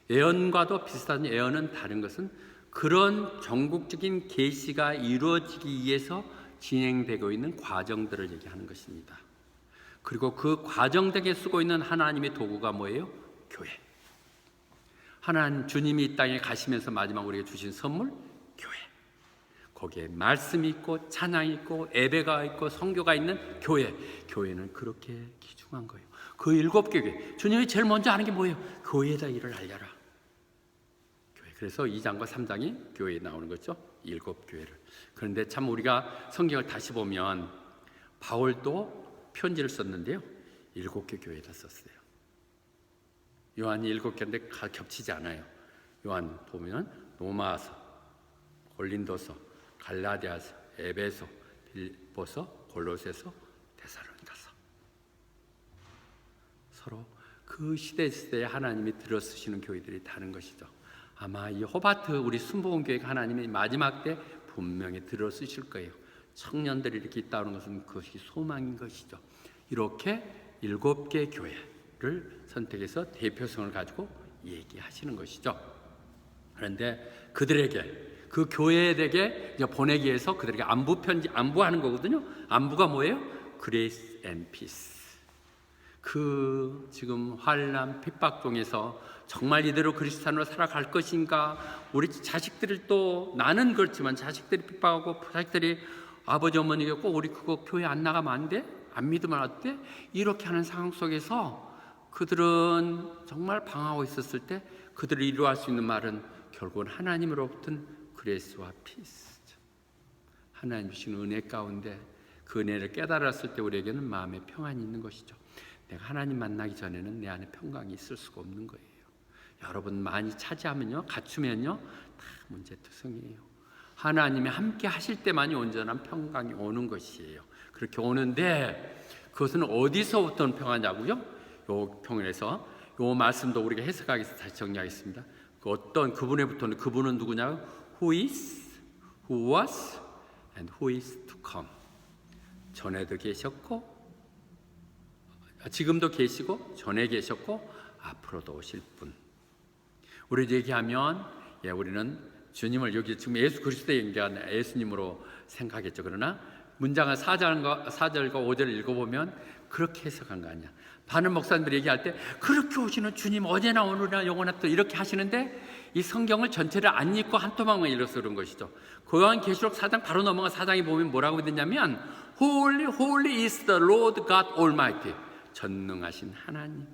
예언과도 비슷한 예언은 다른 것은 그런 전국적인 계시가 이루어지기 위해서 진행되고 있는 과정들을 얘기하는 것입니다. 그리고 그 과정 등에 쓰고 있는 하나님의 도구가 뭐예요? 교회. 하나님 주님이 이 땅에 가시면서 마지막 우리에게 주신 선물 교회. 거기에 말씀이 있고 찬양이 있고 예배가 있고 선교가 있는 교회. 교회는 그렇게 귀중한 거예요. 그 7개 교회. 주님이 제일 먼저 하는 게 뭐예요? 교회에다 일을 알려라. 교회. 그래서 2장과 3장이 교회에 나오는 거죠. 7교회를. 그런데 참 우리가 성경을 다시 보면 바울도 편지를 썼는데요. 7개 교회에다 썼어요. 요한이 7개인데 겹치지 않아요. 요한 보면 로마서, 고린도서, 갈라디아서, 에베소, 빌보서, 골로새서, 데살로니가서. 서로 그 시대에 하나님이 들어쓰시는 교회들이 다른 것이죠. 아마 이 호바트 우리 순복음교회가 하나님이 마지막 때 분명히 들어쓰실 거예요. 청년들이 이렇게 있다는 것은 그것이 소망인 것이죠. 이렇게 7개 교회를 선택해서 대표성을 가지고 얘기하시는 것이죠. 그런데 그들에게 그 교회에게 보내기 위해서 그들에게 안부하는 거거든요. 안부가 뭐예요? Grace and Peace. 그 지금 환난 핍박 중에서 정말 이대로 그리스도인으로 살아갈 것인가? 우리 자식들을 또 나는 그렇지만 자식들이 핍박하고 자식들이 아버지 어머니가 꼭 우리 그거 교회 안 나가면 안 돼? 안 믿으면 안 돼? 이렇게 하는 상황 속에서 그들은 정말 방황하고 있었을 때 그들을 이루할 수 있는 말은 결국은 하나님으로부터는 그레이스와 피스죠. 하나님 주신 은혜 가운데 그 은혜를 깨달았을 때 우리에게는 마음의 평안이 있는 것이죠. 내가 하나님 만나기 전에는 내 안에 평강이 있을 수가 없는 거예요. 여러분 많이 차지하면요, 갖추면요, 다 문제투성이에요. 하나님이 함께 하실 때만이 온전한 평강이 오는 것이에요. 그렇게 오는데 그것은 어디서부터 오는 평화냐고요? 요 평에서 요 말씀도 우리가 해석하기 위해서 다시 정리하겠습니다. 그 어떤 그분에부터는 그분은 누구냐고? Who is, who was, and who is to come. 전에도 계셨고 지금도 계시고 전에 계셨고 앞으로도 오실 분. 우리 얘기하면 우리는 주님을 여기 지금 예수 그리스도에 연결한 예수님으로 생각했죠. 그러나 문장을 4절과 5절을 읽어보면 그렇게 해석한 거 아니야. 많은 목사님들이 얘기할 때 그렇게 오시는 주님 어제나 오늘이나 영원히 또 이렇게 하시는데 이 성경을 전체를 안 읽고 한 토막만 읽어서 그런 것이죠. 요한계시록 4장 바로 넘어가 4장에 보면 뭐라고 되냐면 Holy, holy is the Lord God Almighty. 전능하신 하나님,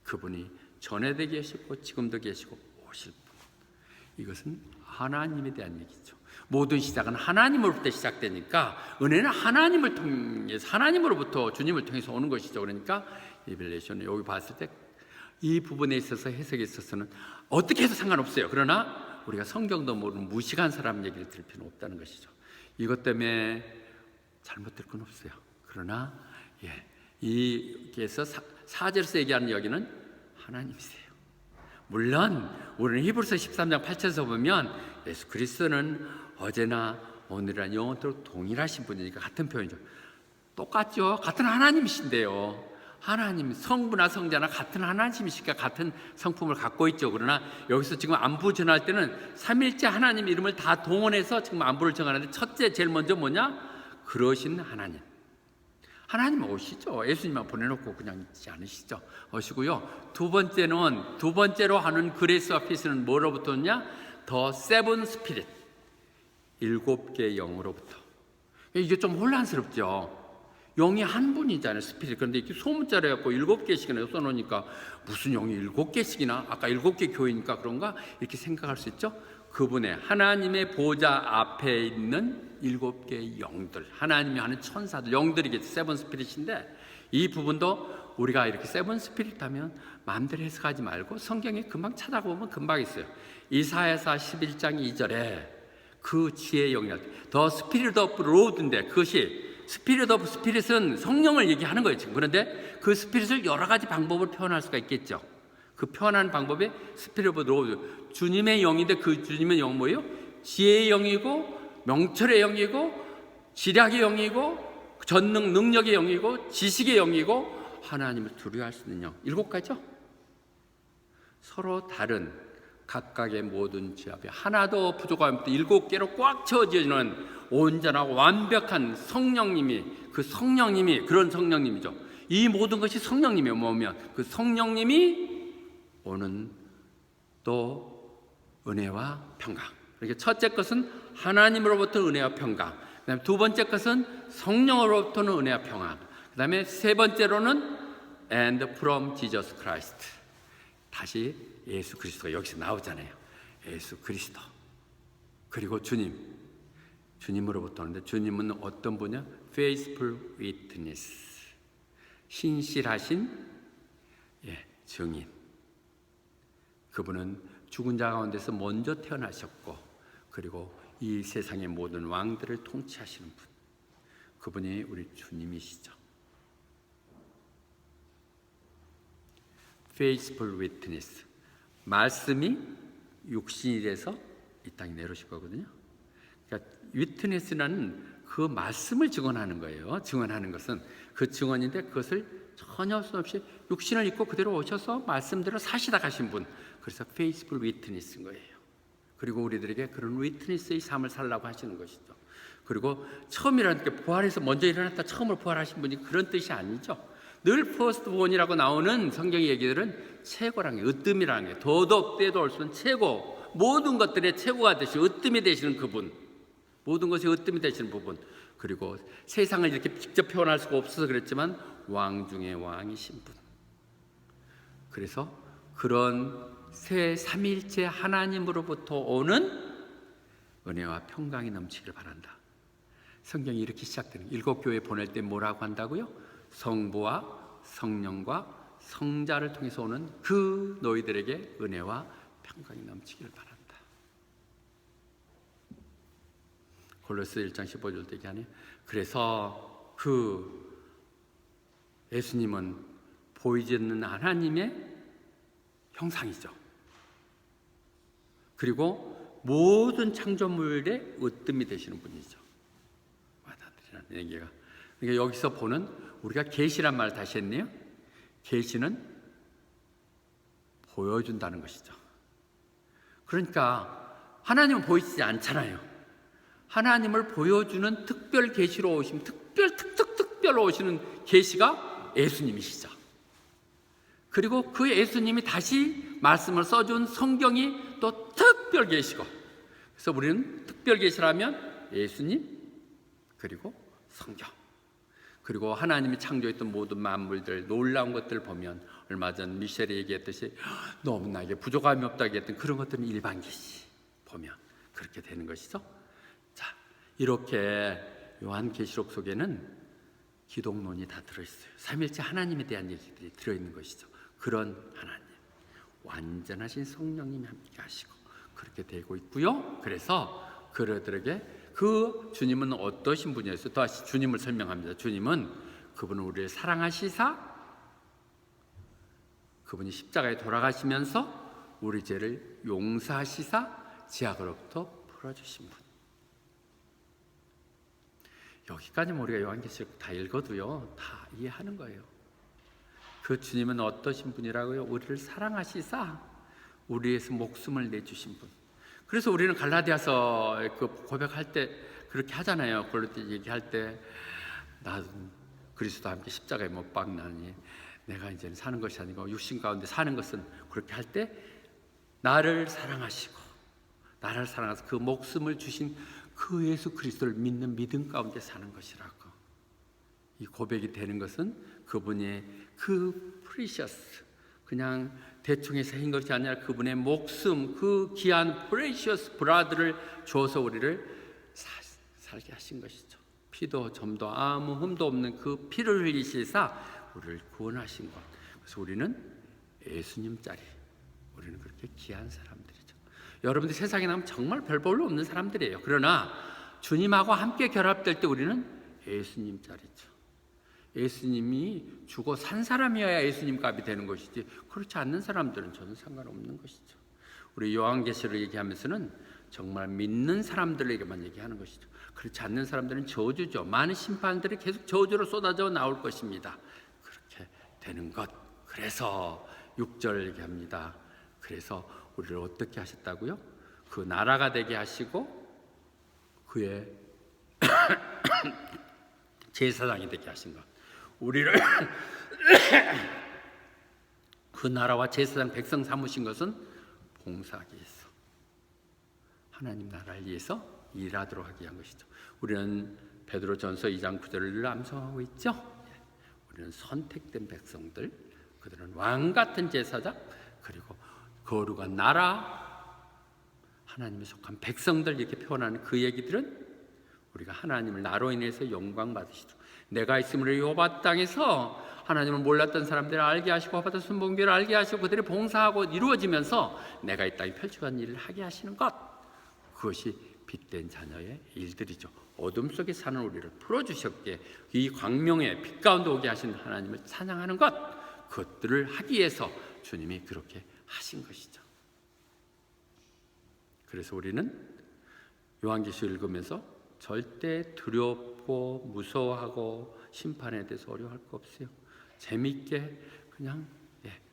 그분이 전에도 계시고 지금도 계시고 오실 분. 이것은 하나님에 대한 얘기죠. 모든 시작은 하나님으로부터 시작되니까 은혜는 하나님을 통해서 하나님으로부터 주님을 통해서 오는 것이죠. 그러니까 리벨레이션을 여기 봤을 때 이 부분에 있어서 해석에 있어서는 어떻게 해도 상관없어요. 그러나 우리가 성경도 모르는 무식한 사람 얘기를 들을 필요는 없다는 것이죠. 이것 때문에 잘못될 건 없어요. 그러나 이에서 4절에서 얘기하는 여기는 하나님이세요. 물론 우리는 히브리서 13장 8절에서 보면 예수 그리스도는 어제나 오늘이나 영원토록 동일하신 분이니까 같은 표현이죠. 똑같죠. 같은 하나님이신데요. 하나님 성부나 성자나 같은 하나님이시니까 같은 성품을 갖고 있죠. 그러나 여기서 지금 안부 전할 때는 삼일째 하나님 이름을 다 동원해서 지금 안부를 정하는데 첫째 제일 먼저 뭐냐? 그러신 하나님. 하나님 오시죠. 예수님만 보내놓고 그냥 있지 않으시죠. 오시고요. 두 번째로 하는 그레이스와 피스는 뭐로부터 오냐? 더 세븐 스피릿. 7개의 영으로부터. 이게 좀 혼란스럽죠. 영이 한 분이잖아요, 스피릿. 그런데 이렇게 소문자로 해갖고 7개씩이나 써놓으니까 무슨 영이 7개씩이나? 아까 7개 교회니까 그런가? 이렇게 생각할 수 있죠. 그분의 하나님의 보좌 앞에 있는 7개의 영들, 하나님이 하는 천사들, 영들이겠죠. 세븐 스피릿인데, 이 부분도 우리가 이렇게 세븐 스피릿 하면 마음대로 해석하지 말고 성경에 금방 찾아보면 금방 있어요. 이사야서 11장 2절에 그 지혜의 영이라, 더 스피릿 오브 로드인데, 그것이 스피릿 오브 스피릿은 성령을 얘기하는 거예요 지금. 그런데 그 스피릿을 여러 가지 방법을 표현할 수가 있겠죠. 그 표현하는 방법이 스피릿 오브 로드, 주님의 영인데, 그 주님의 영은 뭐예요? 지혜의 영이고, 명철의 영이고, 지략의 영이고, 전능 능력의 영이고, 지식의 영이고, 하나님을 두려워할 수 있는 영. 7가지죠. 서로 다른 각각의 모든 지압이 하나도 부족함 없이 7개로 꽉 채워지는 온전하고 완벽한 성령님이, 그 성령님이 그런 성령님이죠. 이 모든 것이 성령님이 오면 그 성령님이 오는 또 은혜와 평강. 그러니까 첫째 것은 하나님으로부터 은혜와 평강, 그다음에 두 번째 것은 성령으로부터는 은혜와 평강, 그다음에 세 번째로는 and from Jesus Christ. 다시 예수 그리스도가 여기서 나오잖아요. 예수 그리스도, 그리고 주님으로부터 오는데, 주님은 어떤 분이야? faithful witness, 신실하신 증인. 그분은 죽은 자 가운데서 먼저 태어나셨고, 그리고 이 세상의 모든 왕들을 통치하시는 분, 그분이 우리 주님이시죠. faithful witness, 말씀이 육신이 돼서 이 땅에 내려오실 거거든요. 그러니까 위트니스는 그 말씀을 증언하는 거예요. 증언하는 것은 그 증언인데, 그것을 전혀 없이 육신을 입고 그대로 오셔서 말씀대로 사시다 가신 분, 그래서 faithful witness인 거예요. 그리고 우리들에게 그런 위트니스의 삶을 살라고 하시는 것이죠. 그리고 처음이라는 게 부활해서 먼저 일어났다 처음으로 부활하신 분이 그런 뜻이 아니죠. 늘 퍼스트 본이라고 나오는 성경의 얘기들은 최고라는 게, 으뜸이라는 게, 더도 때도 올 수 있는 최고, 모든 것들의 최고가 되시고 으뜸이 되시는 그분, 모든 것이 으뜸이 되시는 부분, 그리고 세상을 이렇게 직접 표현할 수가 없어서 그랬지만 왕 중의 왕이신 분. 그래서 그런 새 삼위일체 하나님으로부터 오는 은혜와 평강이 넘치기를 바란다. 성경이 이렇게 시작되는, 7교회 보낼 때 뭐라고 한다고요? 성부와 성령과 성자를 통해서 오는 그 너희들에게 은혜와 평강이 넘치기를 바란다. 골로새 1장 15절도 얘기하네요. 그래서 그 예수님은 보이지 않는 하나님의 형상이죠. 그리고 모든 창조물의 으뜸이 되시는 분이죠. 와닿으리라는 얘기가. 그러니까 여기서 보는, 우리가 계시란 말을 다시 했네요. 계시는 보여준다는 것이죠. 그러니까 하나님은 보이지 않잖아요. 하나님을 보여주는 특별 계시로 오시면, 특별로 오시는 계시가 예수님이시죠. 그리고 그 예수님이 다시 말씀을 써준 성경이 또 특별 계시고, 그래서 우리는 특별 계시라면 예수님, 그리고 성경, 그리고 하나님이 창조했던 모든 만물들, 놀라운 것들을 보면, 얼마 전 미셸이 얘기했듯이 너무 나에게 부족함이 없다고 얘기했던 그런 것들은 일반 계시 보면 그렇게 되는 것이죠. 자, 이렇게 요한계시록 속에는 기독론이 다 들어있어요. 삼일째 하나님에 대한 얘기들이 들어있는 것이죠. 그런 하나님, 완전하신 성령님이 함께 하시고 그렇게 되고 있고요. 그래서 그들에게 그 주님은 어떠신 분이었어요? 다시 주님을 설명합니다. 주님은, 그분은 우리를 사랑하시사 그분이 십자가에 돌아가시면서 우리 죄를 용서하시사 지악으로부터 풀어주신 분. 여기까지는 우리가 요한계시록 다 읽어도요, 다 이해하는 거예요. 그 주님은 어떠신 분이라고요? 우리를 사랑하시사 우리 위해서 목숨을 내주신 분. 그래서 우리는 갈라디아서 그 고백할 때 그렇게 하잖아요. 그럴 때 얘기할 때, 나 그리스도와 함께 십자가에 못 박나니 내가 이제는 사는 것이 아니고 육신 가운데 사는 것은, 그렇게 할 때 나를 사랑하시고 나를 사랑해서 그 목숨을 주신 그 예수 그리스도를 믿는 믿음 가운데 사는 것이라고 이 고백이 되는 것은 그분의 그 프리셔스, 그냥 대충 해서 한 것이 아니라 그분의 목숨, 그 귀한 프레시어스 브라드를 줘서 우리를 살게 하신 것이죠. 피도 점도 아무 흠도 없는 그 피를 흘리시사 우리를 구원하신 것. 그래서 우리는 예수님짜리, 우리는 그렇게 귀한 사람들이죠. 여러분들 세상에 나면 정말 별 볼로 없는 사람들이에요. 그러나 주님하고 함께 결합될 때 우리는 예수님짜리죠. 예수님이 죽어 산 사람이어야 예수님 값이 되는 것이지, 그렇지 않는 사람들은 전혀 상관없는 것이죠. 우리 요한계시를 얘기하면서는 정말 믿는 사람들에게만 얘기하는 것이죠. 그렇지 않는 사람들은 저주죠. 많은 심판들이 계속 저주로 쏟아져 나올 것입니다. 그렇게 되는 것. 그래서 6절 얘기합니다. 그래서 우리를 어떻게 하셨다고요? 그 나라가 되게 하시고 그의 제사장이 되게 하신 것. 우리를 그 나라와 제사장 백성 삼으신 것은 봉사하기 위해서, 하나님 나라를 위해서 일하도록 하게 한 것이죠. 우리는 베드로전서 2장 9절을 암송하고 있죠. 우리는 선택된 백성들, 그들은 왕 같은 제사장, 그리고 거룩한 나라, 하나님에 속한 백성들, 이렇게 표현하는 그 얘기들은 우리가 하나님을 나로 인해서 영광 받으시도록, 내가 있음으로 여호와 땅에서 하나님을 몰랐던 사람들을 알게 하시고 여호와 순봉교를 알게 하시고 그들이 봉사하고 이루어지면서 내가 이 땅에 펼쳐간 일을 하게 하시는 것, 그것이 빛된 자녀의 일들이죠. 어둠 속에 사는 우리를 풀어주셨기에 이 광명의 빛 가운데 오게 하신 하나님을 찬양하는 것, 그것들을 하기 위해서 주님이 그렇게 하신 것이죠. 그래서 우리는 요한계시를 읽으면서 절대 두렵고 무서워하고 심판에 대해서 어려워할 거 없어요. 재미있게 그냥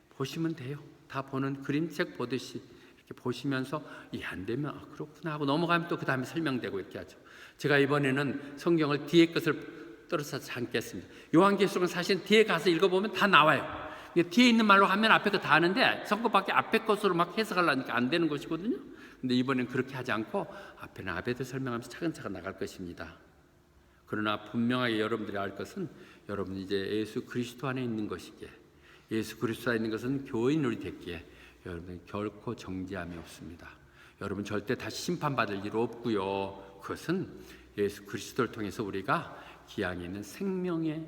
보시면 돼요. 다 보는 그림책 보듯이 이렇게 보시면서 안 되면 그렇구나 하고 넘어가면 또 그 다음에 설명되고 이렇게 하죠. 제가 이번에는 성경을 뒤에 것을 떨어져서 잠겠습니다. 요한계시록은 사실 뒤에 가서 읽어보면 다 나와요. 뒤에 있는 말로 하면 앞에 거 다 아는데 성경밖에 앞에 것으로 막 해석하려니까 안 되는 것이거든요. 근데 이번엔 그렇게 하지 않고 앞에는 아베드 설명하면서 차근차근 나갈 것입니다. 그러나 분명하게 여러분들이 알 것은, 여러분이 이제 예수 그리스도 안에 있는 것이기에, 예수 그리스도 안에 있는 것은 교인으로 됐기에 여러분은 결코 정죄함이 없습니다. 여러분 절대 다시 심판받을 일 없고요. 그것은 예수 그리스도를 통해서 우리가 기양에 있는 생명의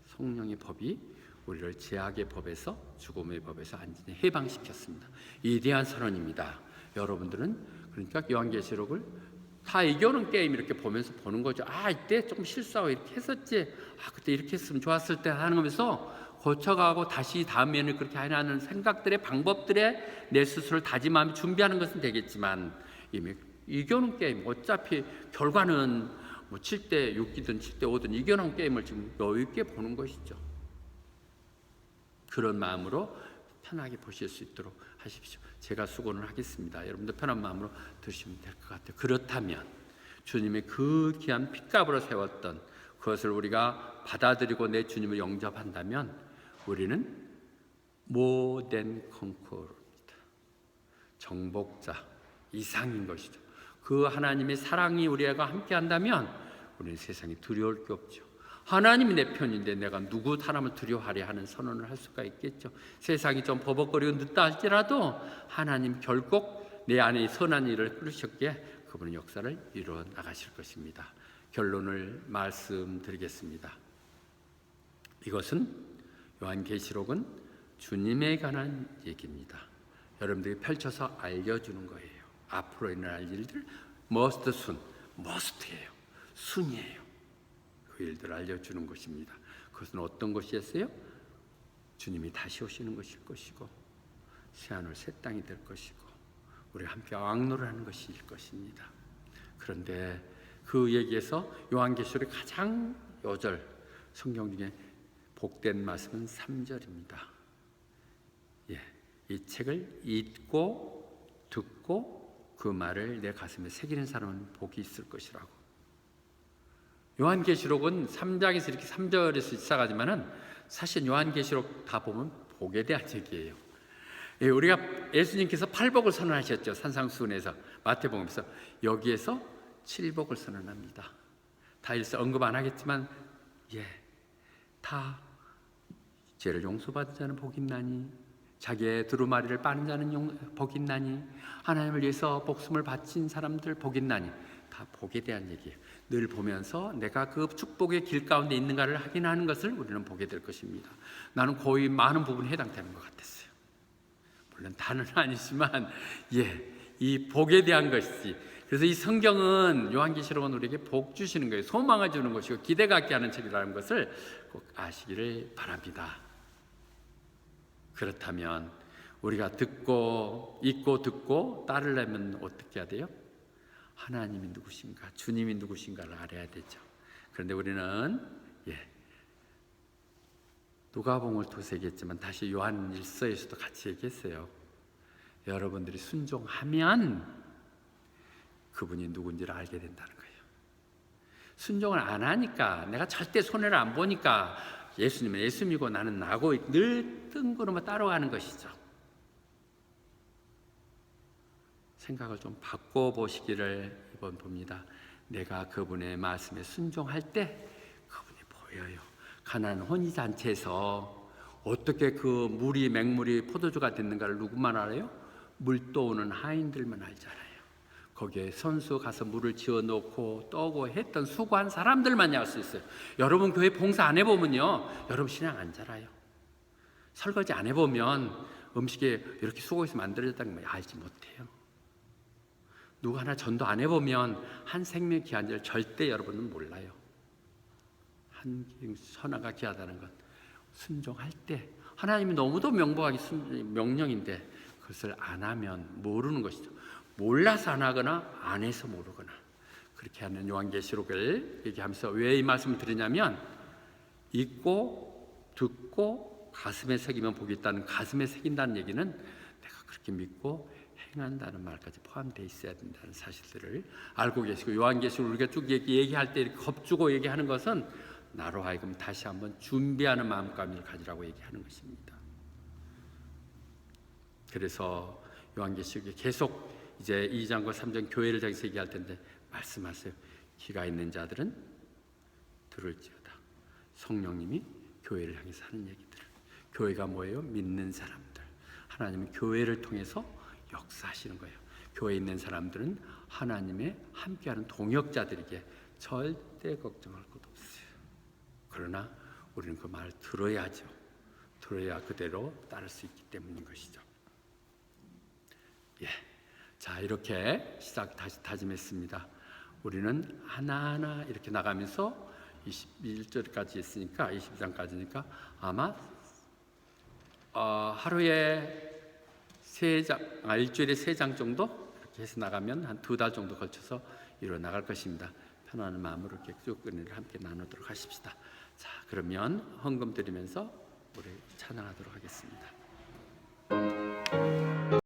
성령의 법이 우리를 죄악의 법에서, 죽음의 법에서 완전히 해방시켰습니다. 이 대한 선언입니다. 여러분들은 그러니까 요한계시록을 다 이겨오는 게임 이렇게 보면서 보는 거죠. 이때 조금 실수하고 이렇게 했었지, 그때 이렇게 했으면 좋았을 때 하는 거면서 고쳐가고 다시 다음에는 그렇게 하는 생각들의, 방법들에 내 스스로를 다짐하며 준비하는 것은 되겠지만, 이미 이겨오는 게임, 어차피 결과는 뭐 7대 6이든 7대 5든 이겨놓은 게임을 지금 여유 있게 보는 것이죠. 그런 마음으로 편하게 보실 수 있도록 하십시오. 제가 수고를 하겠습니다. 여러분도 편한 마음으로 드시면 될 것 같아요. 그렇다면 주님의 그 귀한 핏값으로 세웠던 그것을 우리가 받아들이고 내 주님을 영접한다면 우리는 more than conqueror입니다. 정복자 이상인 것이죠. 그 하나님의 사랑이 우리와 함께 한다면 우리는 세상에 두려울 게 없죠. 하나님이 내 편인데 내가 누구 사람을 두려워하려 하는 선언을 할 수가 있겠죠. 세상이 좀 버벅거리고 늦다 할지라도 하나님 결국 내 안에 선한 일을 꾸리셨기에 그분은 역사를 이루어 나가실 것입니다. 결론을 말씀드리겠습니다. 이것은 요한계시록은 주님에 관한 얘기입니다. 여러분들이 펼쳐서 알려주는 거예요. 앞으로 일어날 일들, must soon, must예요. 순이에요. 그 일들을 알려주는 것입니다. 그것은 어떤 것이었어요? 주님이 다시 오시는 것일 것이고, 새하늘 새 땅이 될 것이고, 우리 함께 왕노를 하는 것일 것입니다. 그런데 그 얘기에서 요한계시록의 가장 요절, 성경 중에 복된 말씀은 3절입니다. 이 책을 읽고 듣고 그 말을 내 가슴에 새기는 사람은 복이 있을 것이라고. 요한계시록은 3장에서 이렇게 3절에서 시작하지만은 사실 요한계시록 다 보면 복에 대한 얘기예요. 우리가 예수님께서 8복을 선언하셨죠. 산상수훈에서, 마태복음에서. 여기에서 7복을 선언합니다. 다 일서 언급 안 하겠지만 다 죄를 용서받은 자는 복이 있나니 자기의 두루마리를 빠는 자는 복이 있나니 하나님을 위해서 목숨을 바친 사람들 복이 있나니 다 복에 대한 얘기예요. 늘 보면서 내가 그 축복의 길 가운데 있는가를 확인하는 것을 우리는 보게 될 것입니다. 나는 거의 많은 부분에 해당되는 것 같았어요. 물론 다는 아니지만 이 복에 대한 것이지. 그래서 이 성경은 요한계시록은 우리에게 복 주시는 거예요. 소망을 주는 것이고 기대 갖게 하는 책이라는 것을 꼭 아시기를 바랍니다. 그렇다면 우리가 읽고 듣고 따르려면 어떻게 해야 돼요? 하나님이 누구신가, 주님이 누구신가를 알아야 되죠. 그런데 우리는 누가복음을 두세 얘기했지만 다시 요한 1서에서도 같이 얘기했어요. 여러분들이 순종하면 그분이 누군지를 알게 된다는 거예요. 순종을 안 하니까, 내가 절대 손해를 안 보니까 예수님은 예수님이고 나는 나고 늘 뜬구름을 따라가는 것이죠. 생각을 좀 바꿔보시기를 이번 봅니다. 내가 그분의 말씀에 순종할 때 그분이 보여요. 가나안 혼인잔치에서 어떻게 그 맹물이 포도주가 됐는가를 누구만 알아요? 물 떠오는 하인들만 알잖아요. 거기에 선수 가서 물을 지어놓고 떠고 했던 수고한 사람들만이 알 수 있어요. 여러분 교회 봉사 안 해보면요, 여러분 신앙 안 자라요. 설거지 안 해보면 음식에 이렇게 수고해서 만들어졌다는 걸 알지 못해요. 누구 하나 전도 안 해보면 한 생명 귀한 줄 절대 여러분은 몰라요. 한 선화가 귀하다는 것, 순종할 때 하나님이 너무도 명복하게 명령인데 그것을 안 하면 모르는 것이죠. 몰라서 안 하거나 안 해서 모르거나 그렇게 하는 요한계시록을 얘기하면서 왜 이 말씀을 드리냐면, 읽고 듣고 가슴에 새기면 복이 있다는, 가슴에 새긴다는 얘기는 내가 그렇게 믿고 행한다는 말까지 포함되어 있어야 된다는 사실들을 알고 계시고, 요한계시록 우리가 쭉 얘기할 때 이렇게 겁주고 얘기하는 것은 나로 하여금 다시 한번 준비하는 마음가짐을 가지라고 얘기하는 것입니다. 그래서 요한계시록에 계속 이제 2장과 3장 교회를 향해서 얘기할 텐데 말씀하세요. 귀가 있는 자들은 들을지어다. 성령님이 교회를 향해서 하는 얘기들. 교회가 뭐예요? 믿는 사람들. 하나님은 교회를 통해서 역사하시는 거예요. 교회에 있는 사람들은 하나님의 함께하는 동역자들에게 절대 걱정할 것 없어요. 그러나 우리는 그 말을 들어야죠. 들어야 그대로 따를 수 있기 때문인 것이죠. 자, 이렇게 다시 다짐했습니다. 우리는 하나하나 이렇게 나가면서 21절까지 있으니까 22장까지니까 아마 하루에 일주일에 3장 정도 이렇게 해서 나가면 한 2달 정도 걸쳐서 이루어 나갈 것입니다. 편안한 마음으로 이렇게 쭉 은혜를 함께 나누도록 하십시다. 자, 그러면 헌금 드리면서 우리 찬양하도록 하겠습니다.